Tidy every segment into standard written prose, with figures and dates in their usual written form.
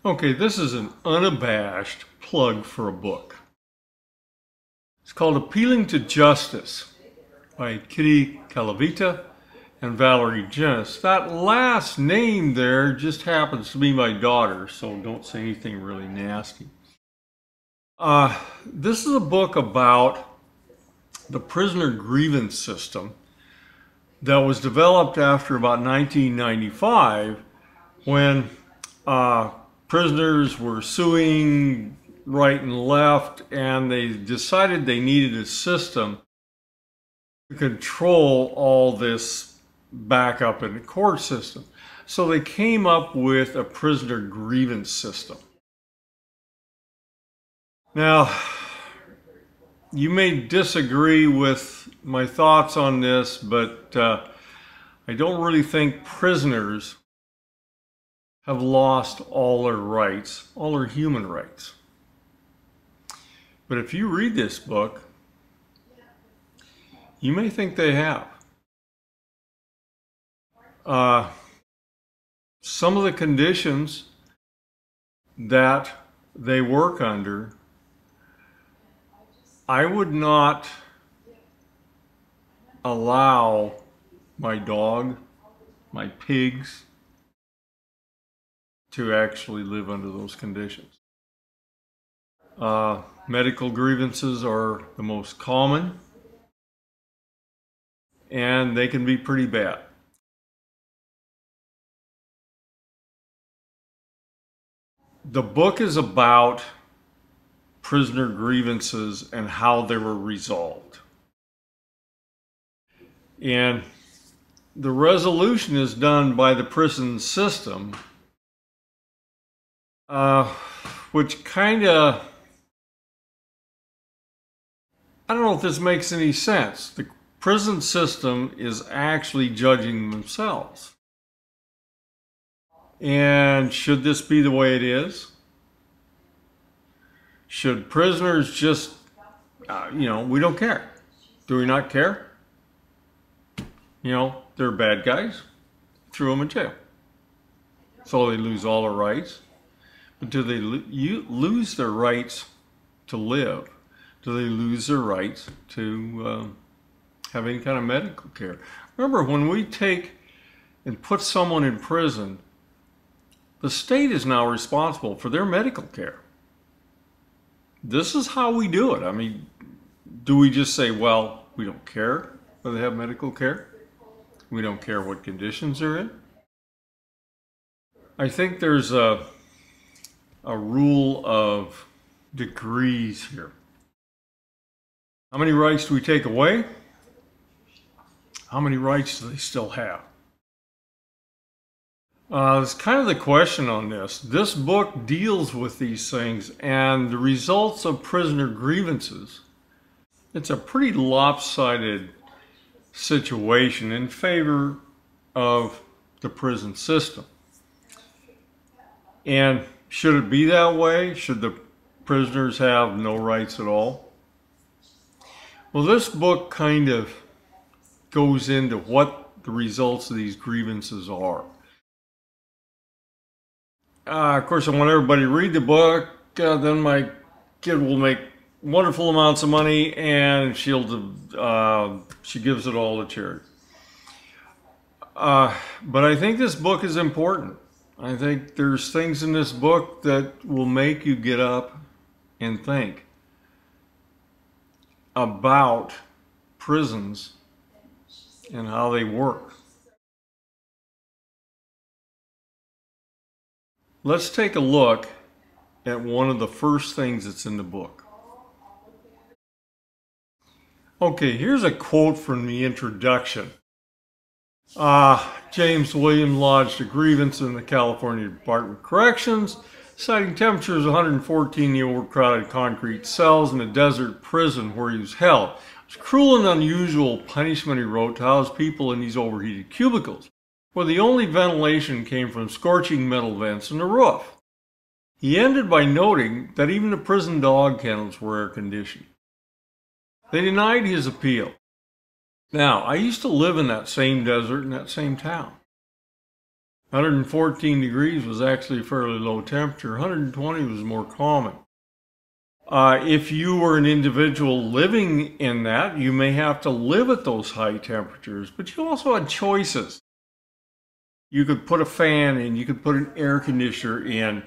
Okay, this is an unabashed plug for a book. It's called Appealing to Justice by Kitty Calavita and Valerie Jennis. That last name there just happens to be my daughter, so don't say anything really nasty. This is a book about the prisoner grievance system that was developed after about 1995 when prisoners were suing right and left, and they decided they needed a system to control all this backup in the court system. So they came up with a prisoner grievance system. Now, you may disagree with my thoughts on this, but I don't really think prisoners have lost all their rights, all their human rights. But if you read this book, you may think they have. Some of the conditions that they work under, I would not allow my dog, my pigs, to actually live under those conditions. Medical grievances are the most common, and they can be pretty bad. The book is about prisoner grievances and how they were resolved. And the resolution is done by the prison system, which kind of, I don't know if this makes any sense. The prison system is actually judging themselves. And should this be the way it is? Should prisoners just, we don't care. Do we not care? They're bad guys. Threw them in jail. So they lose all their rights. But do they lose their rights to live? Do they lose their rights to have any kind of medical care? Remember, when we take and put someone in prison, the state is now responsible for their medical care. This is how we do it. I mean, do we just say, well, we don't care whether they have medical care? We don't care what conditions they're in? I think there's a rule of degrees here. How many rights do we take away? How many rights do they still have? It's kind of the question on this. This book deals with these things and the results of prisoner grievances. It's a pretty lopsided situation in favor of the prison system. And should it be that way? Should the prisoners have no rights at all? Well, this book kind of goes into what the results of these grievances are. Of course, I want everybody to read the book. Then my kid will make wonderful amounts of money, and she gives it all to charity. But I think this book is important. I think there's things in this book that will make you get up and think about prisons and how they work. Let's take a look at one of the first things that's in the book. Okay, here's a quote from the introduction. James Williams lodged a grievance in the California Department of Corrections, citing temperatures of 114 in the overcrowded concrete cells in a desert prison where he was held. It was cruel and unusual punishment, he wrote, to house people in these overheated cubicles, where the only ventilation came from scorching metal vents in the roof. He ended by noting that even the prison dog kennels were air-conditioned. They denied his appeal. Now, I used to live in that same desert in that same town. 114 degrees was actually a fairly low temperature. 120 was more common. If you were an individual living in that, you may have to live at those high temperatures, but you also had choices. You could put a fan in, you could put an air conditioner in,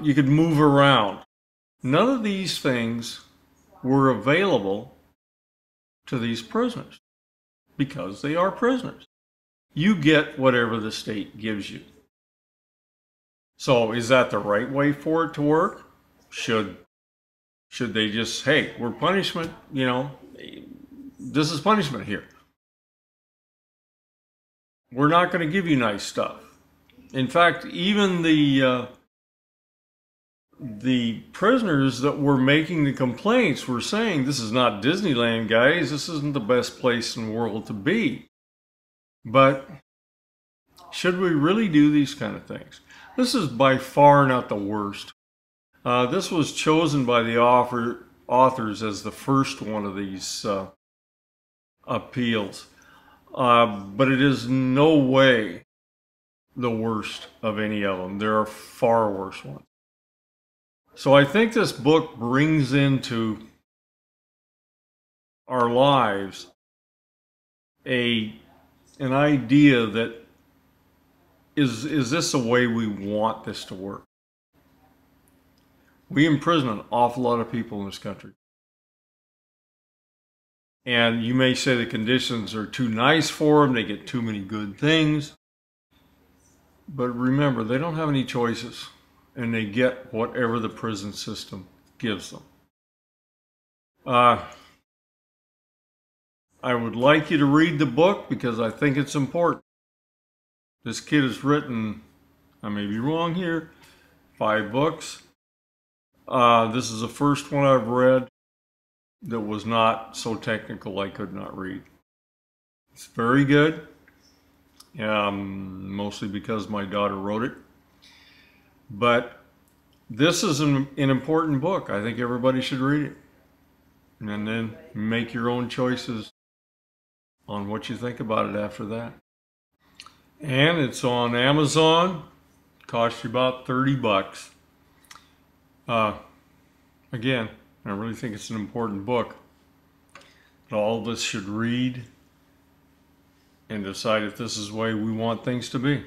you could move around. None of these things were available to these prisoners because they are prisoners. You get whatever the state gives you. So is that the right way for it to work? Should they just, hey, we're punishment, this is punishment here. We're not going to give you nice stuff. In fact, even the prisoners that were making the complaints were saying, this is not Disneyland, guys. This isn't the best place in the world to be. But should we really do these kind of things? This is by far not the worst. This was chosen by the authors as the first one of these appeals. But it is no way the worst of any of them. There are far worse ones. So I think this book brings into our lives an idea that is this the way we want this to work? We imprison an awful lot of people in this country. And you may say the conditions are too nice for them, they get too many good things. But remember, they don't have any choices, and they get whatever the prison system gives them. I would like you to read the book because I think it's important. This kid has written, I may be wrong here, 5 books. This is the first one I've read that was not so technical I could not read. It's very good, mostly because my daughter wrote it. But this is an important book. I think everybody should read it. And then make your own choices on what you think about it after that. And it's on Amazon. Costs you about 30 bucks. Again, I really think it's an important book that all of us should read and decide if this is the way we want things to be.